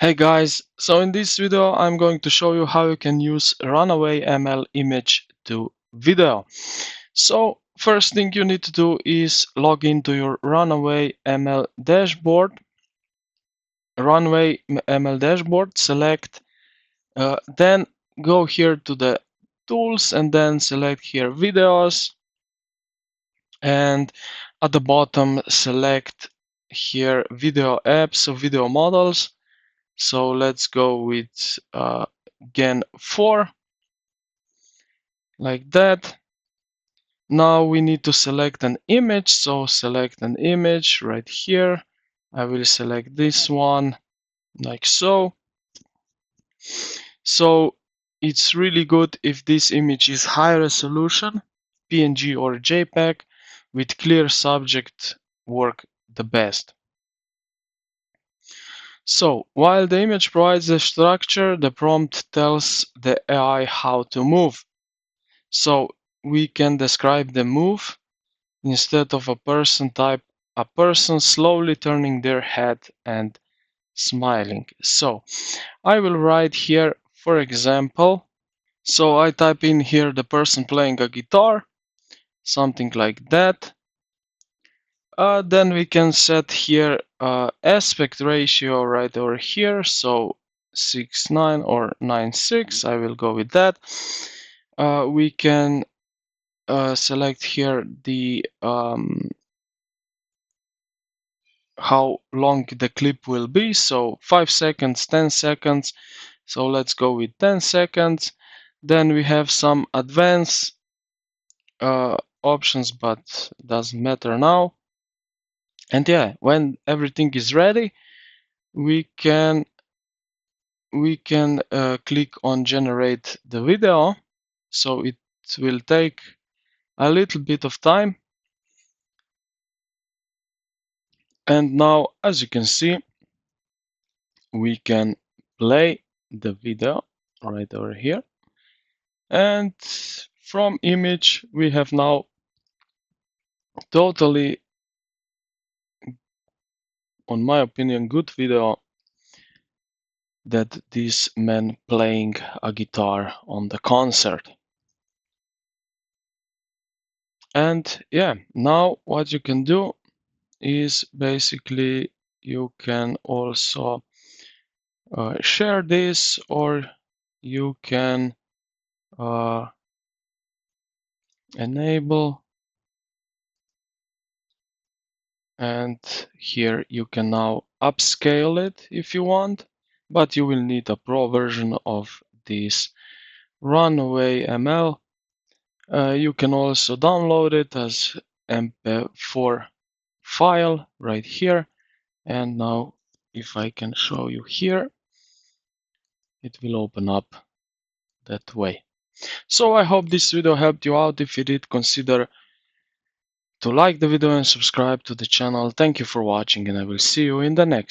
Hey guys, so in this video I'm going to show you how you can use Runway ML image to video. So first thing you need to do is log into your Runway ML dashboard. Runway ML dashboard, select, then go here to the tools and then select here videos, and at the bottom select here video apps or video models. So let's go with Gen 4, like that. Now we need to select an image, so select an image right here. I will select this one, like so. So it's really good if this image is high resolution, PNG or JPEG, with clear subject work the best. So while the image provides the structure, the prompt tells the AI how to move. So we can describe the move. Instead of a person, type a person slowly turning their head and smiling. So I will write here, for example, so I type in here the person playing a guitar, something like that. Then we can set here aspect ratio right over here, so 6:9 or 9:6. I will go with that. We can select here the how long the clip will be, so 5 seconds, 10 seconds. So let's go with 10 seconds. Then we have some advanced options, but doesn't matter now. And yeah, when everything is ready, we can click on generate the video. So it will take a little bit of time. And now, as you can see, we can play the video right over here. And from image, we have now totally, on my opinion, good video that this man playing a guitar on the concert. And yeah, now what you can do is basically you can also share this, or you can enable, and here you can now upscale it if you want, but you will need a pro version of this Runway ML. You can also download it as MP4 file right here. And now if I can show you here, it will open up that way. So I hope this video helped you out. If you did, consider to like the video and subscribe to the channel. Thank you for watching, and I will see you in the next.